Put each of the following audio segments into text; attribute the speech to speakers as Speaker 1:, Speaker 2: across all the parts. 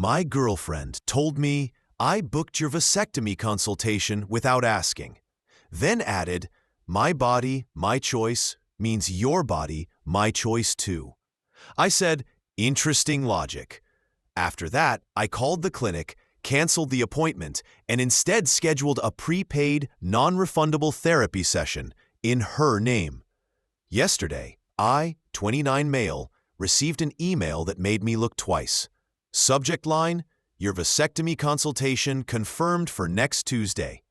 Speaker 1: My girlfriend told me I booked your vasectomy consultation without asking, then added, my body, my choice means your body, my choice too. I said, interesting logic. After that, I called the clinic, canceled the appointment, and instead scheduled a prepaid, non-refundable therapy session in her name. Yesterday, I, 29 male, received an email that made me look twice. Subject line, your vasectomy consultation confirmed for next Tuesday.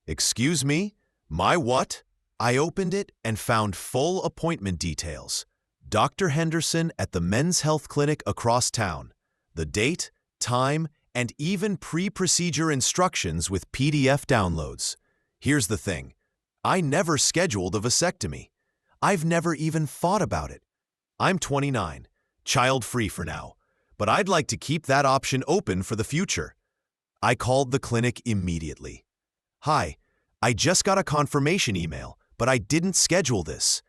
Speaker 1: Excuse me? My what? I opened it and found full appointment details. Dr. Henderson at the Men's Health Clinic across town. The date, time, and even pre-procedure instructions with PDF downloads. Here's the thing. I never scheduled a vasectomy. I've never even thought about it. I'm 29, child-free for now, but I'd like to keep that option open for the future. I called the clinic immediately. Hi, I just got a confirmation email, but I didn't schedule this.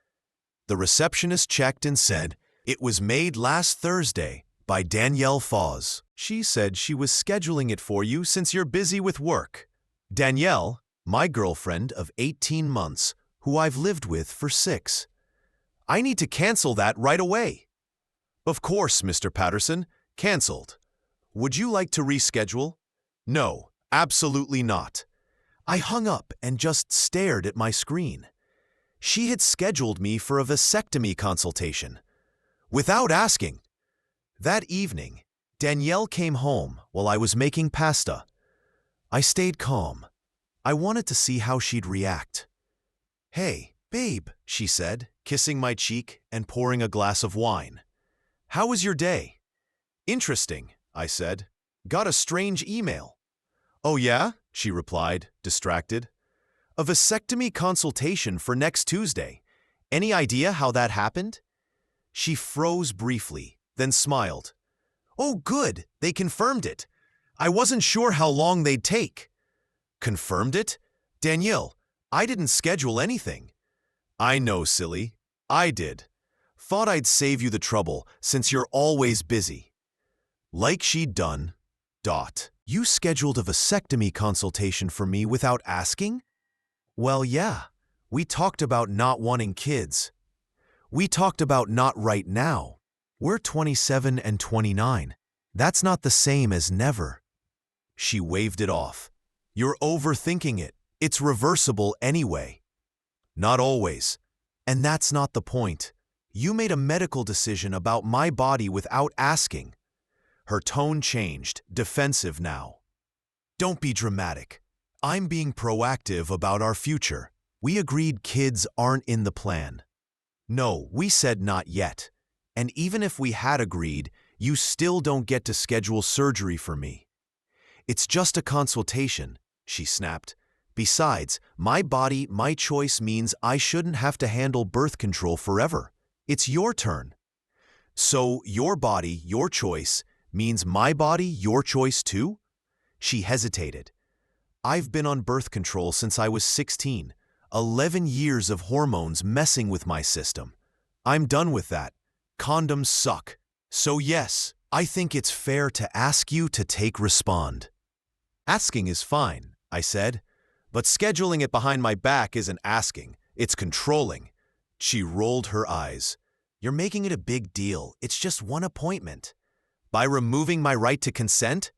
Speaker 1: The receptionist checked and said, it was made last Thursday by Danielle Foz. She said she was scheduling it for you since you're busy with work. Danielle, my girlfriend of 18 months, who I've lived with for 6. I need to cancel that right away. Of course, Mr. Patterson, canceled. Would you like to reschedule? No, absolutely not. I hung up and just stared at my screen. She had scheduled me for a vasectomy consultation. Without asking. That evening, Danielle came home while I was making pasta. I stayed calm. I wanted to see how she'd react. Hey, babe, she said, kissing my cheek and pouring a glass of wine. How was your day? Interesting, I said. Got a strange email. Oh yeah? She replied, distracted. A vasectomy consultation for next Tuesday. Any idea how that happened? She froze briefly, then smiled. Oh good, they confirmed it. I wasn't sure how long they'd take. Confirmed it? Danielle, I didn't schedule anything. I know, silly. I did. Thought I'd save you the trouble since you're always busy. Like she'd done. You scheduled a vasectomy consultation for me without asking? Well, yeah. We talked about not wanting kids. We talked about not right now. We're 27 and 29. That's not the same as never. She waved it off. You're overthinking it. It's reversible anyway. Not always. And that's not the point. You made a medical decision about my body without asking. Her tone changed, defensive now. Don't be dramatic. I'm being proactive about our future. We agreed kids aren't in the plan. No, we said not yet. And even if we had agreed, you still don't get to schedule surgery for me. It's just a consultation, she snapped. Besides, my body, my choice means I shouldn't have to handle birth control forever. It's your turn. So, your body, your choice, means my body, your choice too? She hesitated. I've been on birth control since I was 16. 11 years of hormones messing with my system. I'm done with that. Condoms suck. So yes, I think it's fair to ask you to respond. Asking is fine, I said. But scheduling it behind my back isn't asking. It's controlling. She rolled her eyes. You're making it a big deal. It's just one appointment. By removing my right to consent?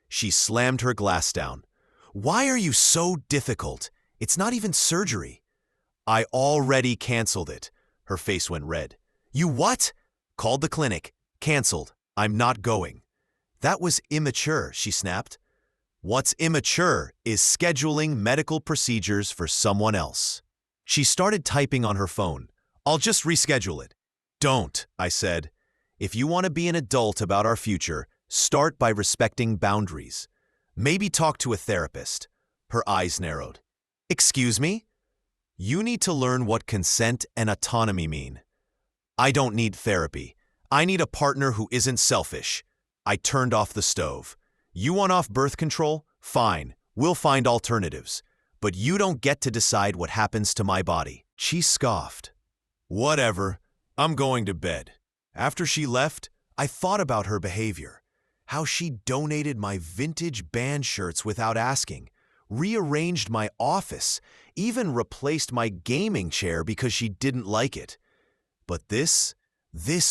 Speaker 1: She slammed her glass down. Why are you so difficult? It's not even surgery. I already canceled it. Her face went red. You what? Called the clinic. Canceled. I'm not going. That was immature, she snapped. What's immature is scheduling medical procedures for someone else. She started typing on her phone. I'll just reschedule it. Don't, I said. If you want to be an adult about our future, start by respecting boundaries. Maybe talk to a therapist. Her eyes narrowed. Excuse me? You need to learn what consent and autonomy mean. I don't need therapy. I need a partner who isn't selfish. I turned off the stove. You want off birth control? Fine. We'll find alternatives. But you don't get to decide what happens to my body. She scoffed. Whatever. I'm going to bed. After she left, I thought about her behavior. how she donated my vintage band shirts without asking, rearranged my office, even replaced my gaming chair because she didn't like it. But this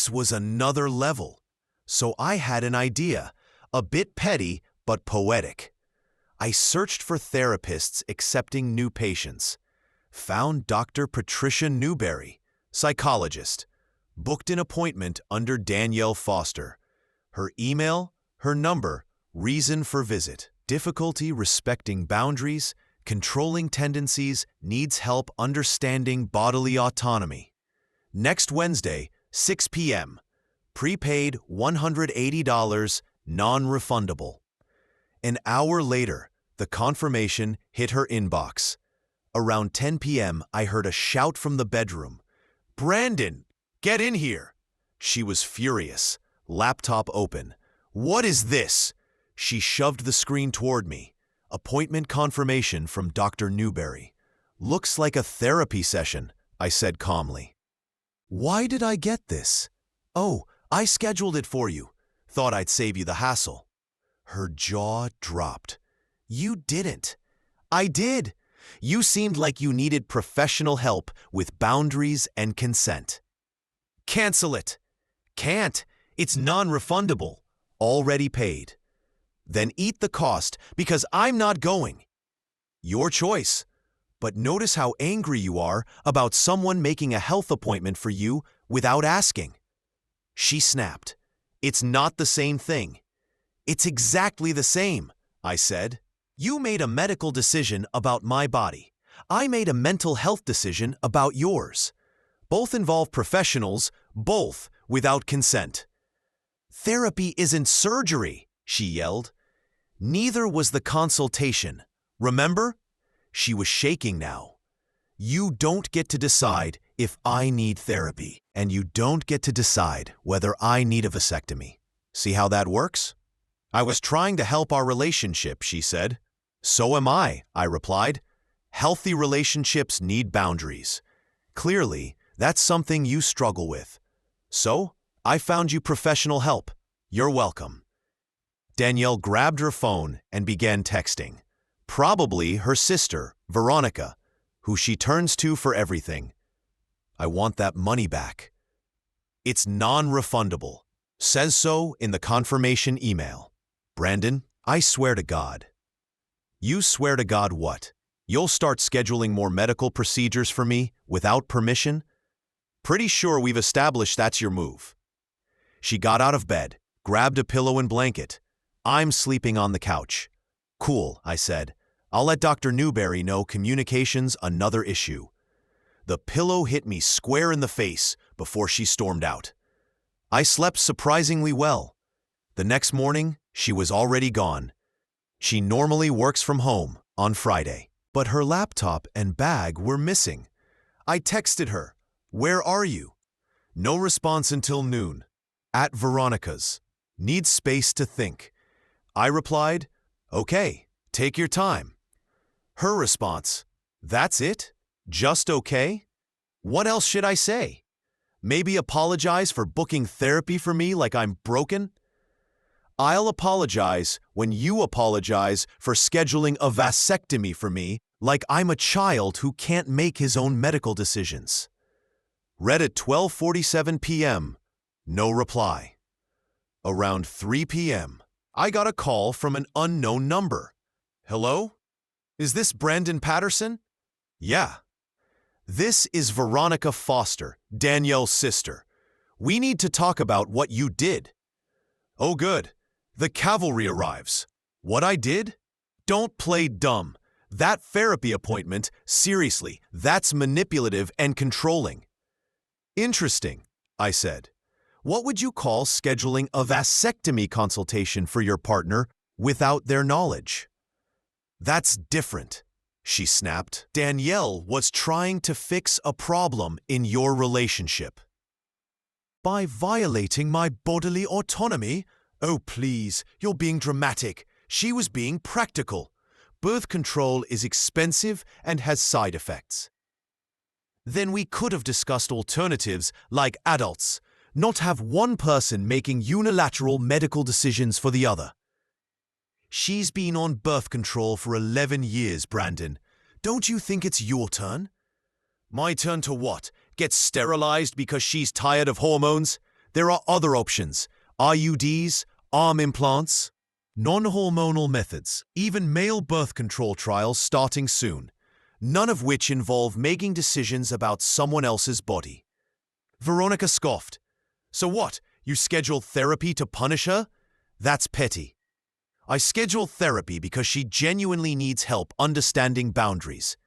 Speaker 1: was another level. So I had an idea, a bit petty but poetic. I searched for therapists accepting new patients, found Dr. Patricia Newberry, psychologist, booked an appointment under Danielle Foster. Her email, her number, reason for visit. Difficulty respecting boundaries, controlling tendencies, needs help understanding bodily autonomy. Next Wednesday, 6 p.m. Prepaid $180, non-refundable. An hour later, the confirmation hit her inbox. Around 10 p.m., I heard a shout from the bedroom. "Brandon, get in here!" She was furious, laptop open. "What is this?" She shoved the screen toward me. Appointment confirmation from Dr. Newberry. "Looks like a therapy session," I said calmly. "Why did I get this?" "Oh, I scheduled it for you. Thought I'd save you the hassle." Her jaw dropped. "You didn't." "I did. You seemed like you needed professional help with boundaries and consent." "Cancel it." "Can't. It's non-refundable. Already paid." "Then eat the cost because I'm not going." "Your choice. But notice how angry you are about someone making a health appointment for you without asking." She snapped. "It's not the same thing." "It's exactly the same," I said. "You made a medical decision about my body. I made a mental health decision about yours. Both involve professionals, both without consent." "Therapy isn't surgery," she yelled. "Neither was the consultation. Remember?" She was shaking now. "You don't get to decide if I need therapy, and you don't get to decide whether I need a vasectomy. See how that works?" "I was trying to help our relationship," she said. "So am I," I replied. "Healthy relationships need boundaries. Clearly, that's something you struggle with. So, I found you professional help. You're welcome." Danielle grabbed her phone and began texting. Probably her sister, Veronica, who she turns to for everything. "I want that money back." "It's non-refundable. Says so in the confirmation email." "Brandon, I swear to God." "You swear to God what? You'll start scheduling more medical procedures for me without permission? Pretty sure we've established that's your move." She got out of bed, grabbed a pillow and blanket. "I'm sleeping on the couch." "Cool," I said. "I'll let Dr. Newberry know communication's another issue." The pillow hit me square in the face before she stormed out. I slept surprisingly well. The next morning, she was already gone. She normally works from home on Friday, but her laptop and bag were missing. I texted her, "Where are you?" No response until noon. "At Veronica's. Need space to think." I replied, "Okay, take your time." Her response, "That's it? Just okay? What else should I say? Maybe apologize for booking therapy for me like I'm broken?" "I'll apologize when you apologize for scheduling a vasectomy for me like I'm a child who can't make his own medical decisions." Read at 12:47 p.m. No reply. Around 3 p.m., I got a call from an unknown number. "Hello? Is this Brandon Patterson?" "Yeah." "This is Veronica Foster, Danielle's sister. We need to talk about what you did." "Oh good. The cavalry arrives." "What I did? Don't play dumb. That therapy appointment, seriously, that's manipulative and controlling." "Interesting," I said. "What would you call scheduling a vasectomy consultation for your partner without their knowledge?" "That's different," she snapped. "Danielle was trying to fix a problem in your relationship." "By violating my bodily autonomy? Oh please, you're being dramatic. She was being practical. Birth control is expensive and has side effects." "Then we could have discussed alternatives like adults. not have one person making unilateral medical decisions for the other. She's been on birth control for 11 years, Brandon. Don't you think it's your turn? My turn to what? Get sterilized because she's tired of hormones? There are other options. IUDs, arm implants, non-hormonal methods, even male birth control trials starting soon, none of which involve making decisions about someone else's body. Veronica scoffed. So what? You schedule therapy to punish her? That's petty. I schedule therapy because she genuinely needs help understanding boundaries.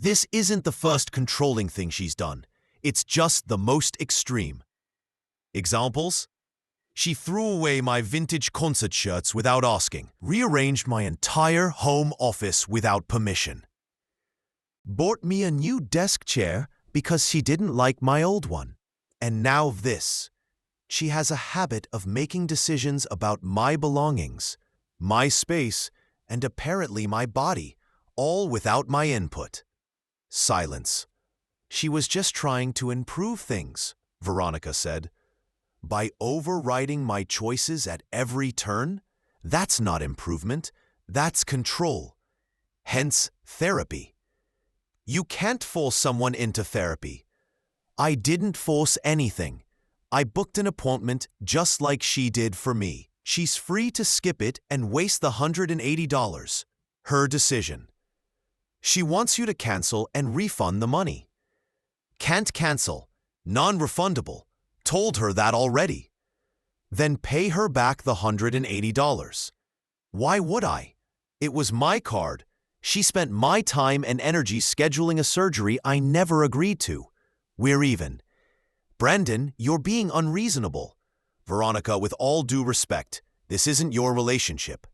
Speaker 1: This isn't the first controlling thing she's done. It's just the most extreme. Examples? She threw away my vintage concert shirts without asking, rearranged my entire home office without permission. Bought me a new desk chair because she didn't like my old one. And now this. She has a habit of making decisions about my belongings, my space, and apparently my body, all without my input. Silence. She was just trying to improve things, Veronica said. By overriding my choices at every turn? That's not improvement, that's control. Hence, therapy. You can't force someone into therapy. I didn't force anything. I booked an appointment just like she did for me. She's free to skip it and waste the $180. Her decision. She wants you to cancel and refund the money. Can't cancel. Non-refundable. Told her that already. Then pay her back the $180. Why would I? It was my card. She spent my time and energy scheduling a surgery I never agreed to. We're even. Brandon, you're being unreasonable. Veronica, with all due respect, this isn't your relationship.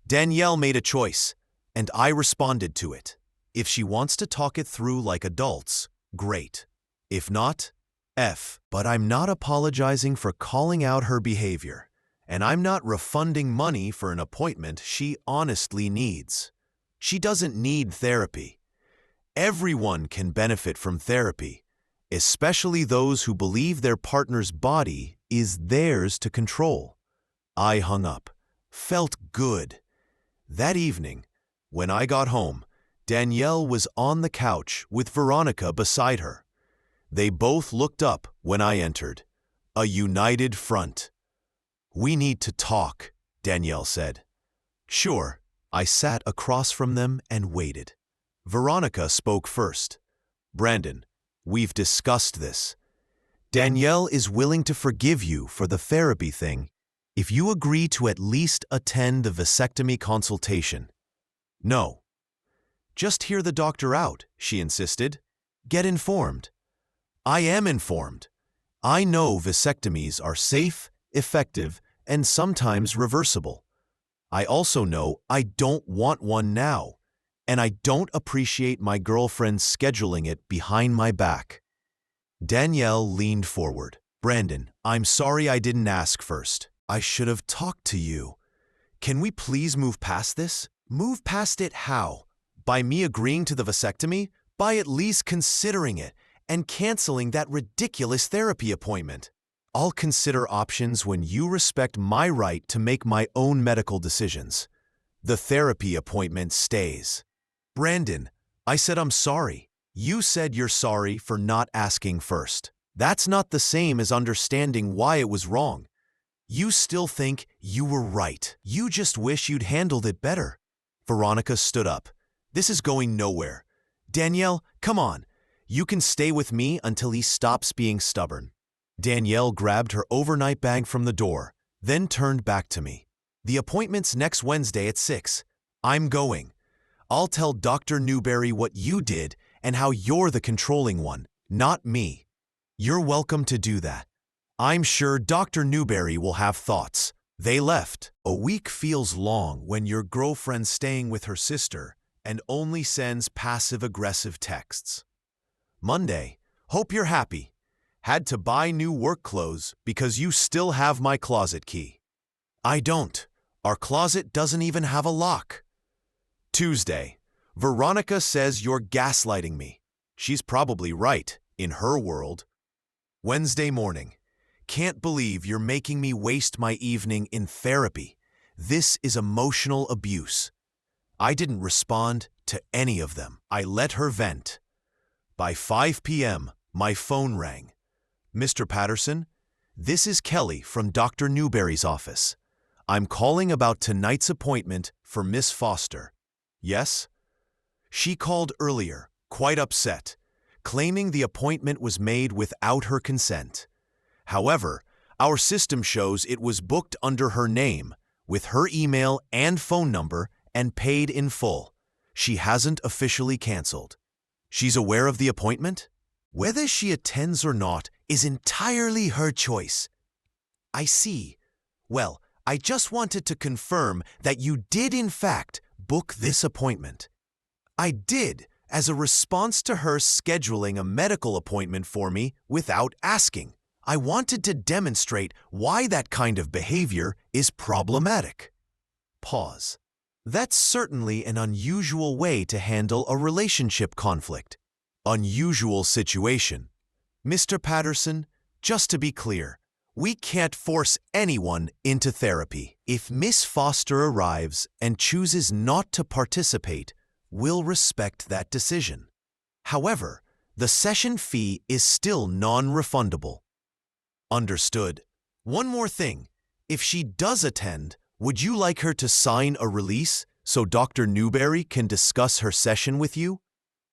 Speaker 1: Danielle made a choice, and I responded to it. If she wants to talk it through like adults, great. If not, F. But I'm not apologizing for calling out her behavior, and I'm not refunding money for an appointment she honestly needs. She doesn't need therapy. Everyone can benefit from therapy, especially those who believe their partner's body is theirs to control. I hung up. Felt good. That evening, when I got home, Danielle was on the couch with Veronica beside her. They both looked up when I entered. A united front. We need to talk, Danielle said. Sure. I sat across from them and waited. Veronica spoke first. Brandon, we've discussed this. Danielle is willing to forgive you for the therapy thing if you agree to at least attend the vasectomy consultation. No. Just hear the doctor out, she insisted. Get informed. I am informed. I know vasectomies are safe, effective, and sometimes reversible. I also know I don't want one now, and I don't appreciate my girlfriend scheduling it behind my back. Danielle leaned forward. Brandon, I'm sorry I didn't ask first. I should have talked to you. Can we please move past this? Move past it how? By me agreeing to the vasectomy? By at least considering it and canceling that ridiculous therapy appointment. I'll consider options when you respect my right to make my own medical decisions. The therapy appointment stays. Brandon, I said I'm sorry. You said you're sorry for not asking first. That's not the same as understanding why it was wrong. You still think you were right. You just wish you'd handled it better. Veronica stood up. This is going nowhere. Danielle, come on. You can stay with me until he stops being stubborn. Danielle grabbed her overnight bag from the door, then turned back to me. The appointment's next Wednesday at 6. I'm going. I'll tell Dr. Newberry what you did and how you're the controlling one, not me. You're welcome to do that. I'm sure Dr. Newberry will have thoughts. They left. A week feels long when your girlfriend's staying with her sister and only sends passive-aggressive texts. Monday, hope you're happy. Had to buy new work clothes because you still have my closet key. I don't. Our closet doesn't even have a lock. Tuesday, Veronica says you're gaslighting me. She's probably right, in her world. Wednesday morning, Can't believe you're making me waste my evening in therapy. This is emotional abuse. I didn't respond to any of them. I let her vent. By 5 p.m., my phone rang. Mr. Patterson, this is Kelly from Dr. Newberry's office. I'm calling about tonight's appointment for Miss Foster. Yes? She called earlier, quite upset, claiming the appointment was made without her consent. However, our system shows it was booked under her name, with her email and phone number, and paid in full. She hasn't officially canceled. She's aware of the appointment? Whether she attends or not is entirely her choice. I see. Well, I just wanted to confirm that you did in fact book this appointment. I did, as a response to her scheduling a medical appointment for me without asking. I wanted to demonstrate why that kind of behavior is problematic. Pause. That's certainly an unusual way to handle a relationship conflict. Unusual situation. Mr. Patterson, just to be clear, we can't force anyone into therapy. If Miss Foster arrives and chooses not to participate, we'll respect that decision. However, the session fee is still non-refundable. Understood. One more thing. If she does attend, would you like her to sign a release so Dr. Newberry can discuss her session with you?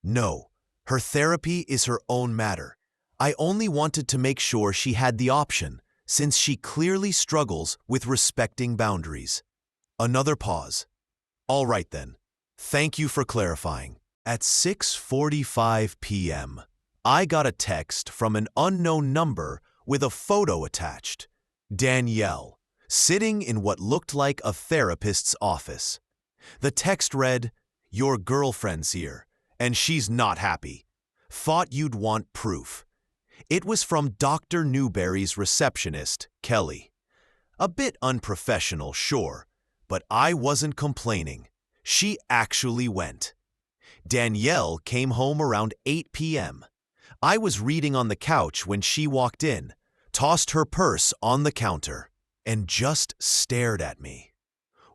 Speaker 1: No. Her therapy is her own matter. I only wanted to make sure she had the option, since she clearly struggles with respecting boundaries. Another pause. All right then. Thank you for clarifying. At 6:45 p.m., I got a text from an unknown number with a photo attached. Danielle, sitting in what looked like a therapist's office. The text read, "Your girlfriend's here, and she's not happy. Thought you'd want proof." It was from Dr. Newberry's receptionist, Kelly. A bit unprofessional, sure, but I wasn't complaining. She actually went. Danielle came home around 8 p.m. I was reading on the couch when she walked in, tossed her purse on the counter, and just stared at me.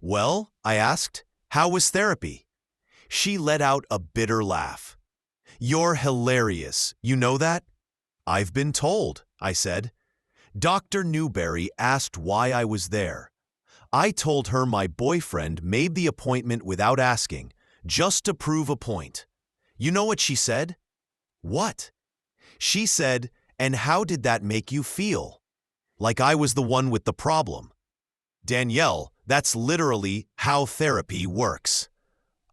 Speaker 1: "Well," I asked, "how was therapy?" She let out a bitter laugh. "You're hilarious, you know that?" "I've been told," I said. Dr. Newberry asked why I was there. I told her my boyfriend made the appointment without asking, just to prove a point. You know what she said? What? She said, "And how did that make you feel?" Like I was the one with the problem. Danielle, that's literally how therapy works.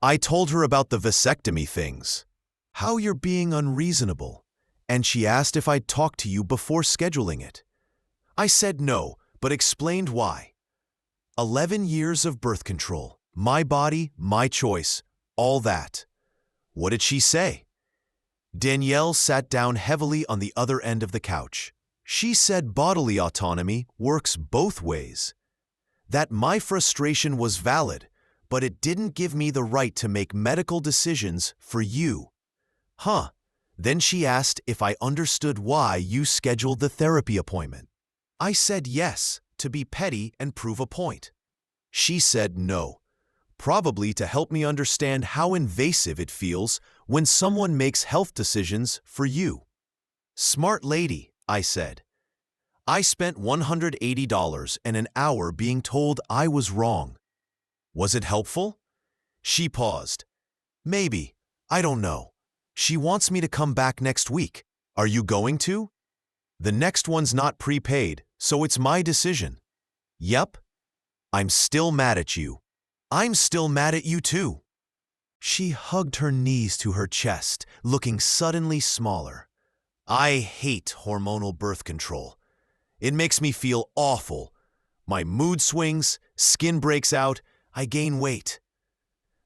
Speaker 1: I told her about the vasectomy things. How you're being unreasonable. And she asked if I'd talk to you before scheduling it. I said no, but explained why. 11 years of birth control, my body, my choice, all that. What did she say? Danielle sat down heavily on the other end of the couch. She said bodily autonomy works both ways. That my frustration was valid, but it didn't give me the right to make medical decisions for you. Huh. Then she asked if I understood why you scheduled the therapy appointment. I said yes, to be petty and prove a point. She said no, probably to help me understand how invasive it feels when someone makes health decisions for you. Smart lady, I said. I spent $180 and an hour being told I was wrong. Was it helpful? She paused. Maybe. I don't know. She wants me to come back next week. Are you going to? The next one's not prepaid, so it's my decision. Yep. I'm still mad at you. I'm still mad at you too. She hugged her knees to her chest, looking suddenly smaller. I hate hormonal birth control. It makes me feel awful. My mood swings, skin breaks out, I gain weight.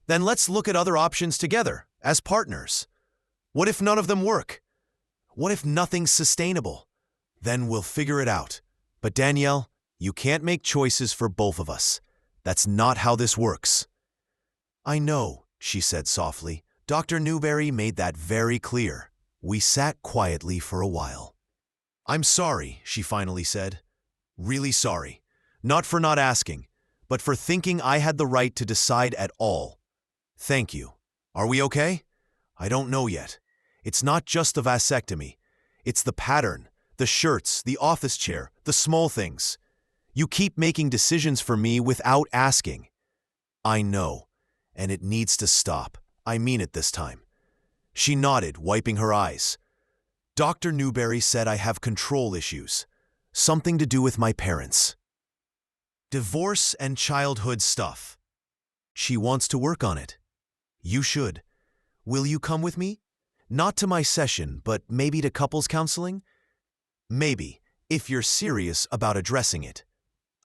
Speaker 1: Then let's look at other options together, as partners. What if none of them work? What if nothing's sustainable? Then we'll figure it out. But Danielle, you can't make choices for both of us. That's not how this works. I know, she said softly. Dr. Newberry made that very clear. We sat quietly for a while. I'm sorry, she finally said. Really sorry. Not for not asking, but for thinking I had the right to decide at all. Thank you. Are we okay? I don't know yet. It's not just the vasectomy. It's the pattern, the shirts, the office chair, the small things. You keep making decisions for me without asking. I know, and it needs to stop. I mean it this time. She nodded, wiping her eyes. Dr. Newberry said I have control issues. Something to do with my parents. Divorce and childhood stuff. She wants to work on it. You should. Will you come with me? Not to my session, but maybe to couples counseling? Maybe, if you're serious about addressing it.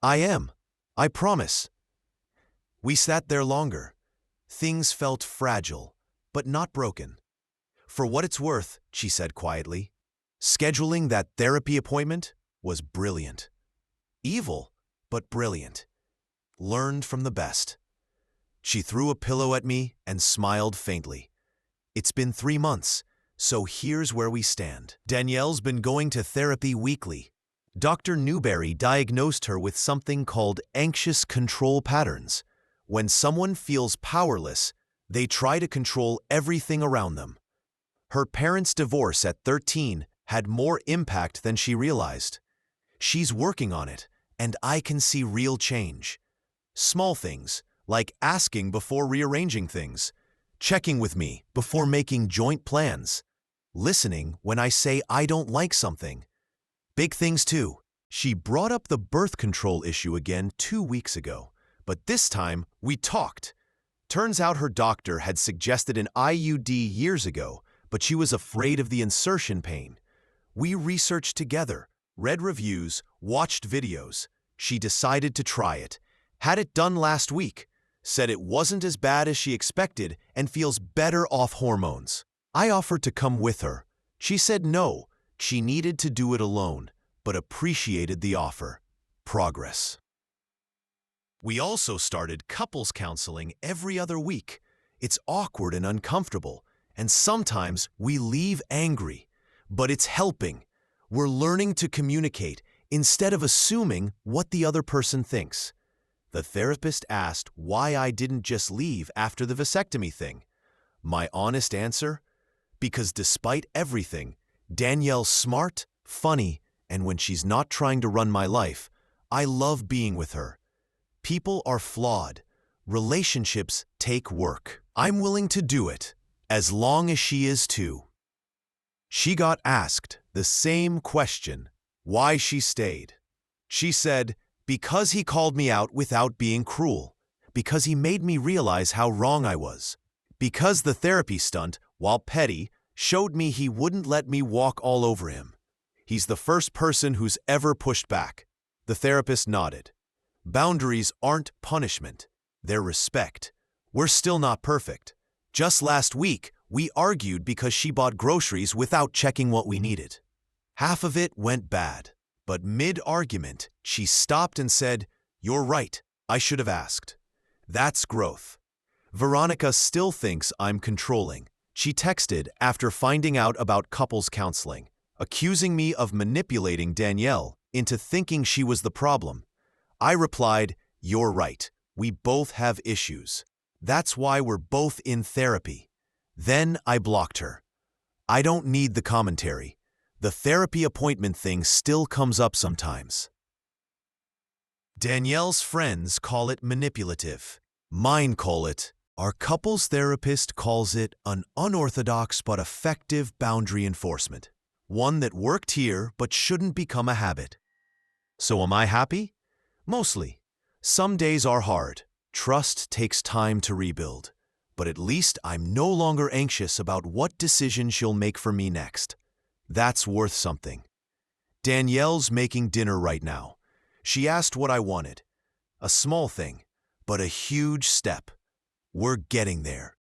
Speaker 1: I am. I promise. We sat there longer. Things felt fragile, but not broken. For what it's worth, she said quietly, scheduling that therapy appointment was brilliant. Evil, but brilliant. Learned from the best. She threw a pillow at me and smiled faintly. It's been 3 months, so here's where we stand. Danielle's been going to therapy weekly. Dr. Newberry diagnosed her with something called anxious control patterns. When someone feels powerless, they try to control everything around them. Her parents' divorce at 13 had more impact than she realized. She's working on it, and I can see real change. Small things, like asking before rearranging things, checking with me before making joint plans, listening when I say I don't like something. Big things too. She brought up the birth control issue again 2 weeks ago, but this time we talked. Turns out her doctor had suggested an IUD years ago, but she was afraid of the insertion pain. We researched together, read reviews, watched videos. She decided to try it, had it done last week, said it wasn't as bad as she expected and feels better off hormones. I offered to come with her. She said no, she needed to do it alone, but appreciated the offer. Progress. We also started couples counseling every other week. It's awkward and uncomfortable, and sometimes we leave angry, but it's helping. We're learning to communicate instead of assuming what the other person thinks. The therapist asked why I didn't just leave after the vasectomy thing. My honest answer? Because despite everything, Danielle's smart, funny, and when she's not trying to run my life, I love being with her. People are flawed. Relationships take work. I'm willing to do it, as long as she is too. She got asked the same question, why she stayed. She said, because he called me out without being cruel, because he made me realize how wrong I was, because the therapy stunt, while petty, showed me he wouldn't let me walk all over him. He's the first person who's ever pushed back. The therapist nodded. Boundaries aren't punishment, they're respect. We're still not perfect. Just last week, we argued because she bought groceries without checking what we needed. Half of it went bad. But mid-argument, she stopped and said, "You're right, I should have asked." That's growth. Veronica still thinks I'm controlling. She texted after finding out about couples counseling, accusing me of manipulating Danielle into thinking she was the problem. I replied, "You're right, we both have issues. That's why we're both in therapy." Then I blocked her. I don't need the commentary. The therapy appointment thing still comes up sometimes. Danielle's friends call it manipulative. Mine call it, our couples therapist calls it an unorthodox but effective boundary enforcement. One that worked here but shouldn't become a habit. So am I happy? Mostly. Some days are hard. Trust takes time to rebuild. But at least I'm no longer anxious about what decision she'll make for me next. That's worth something. Danielle's making dinner right now. She asked what I wanted. A small thing, but a huge step. We're getting there.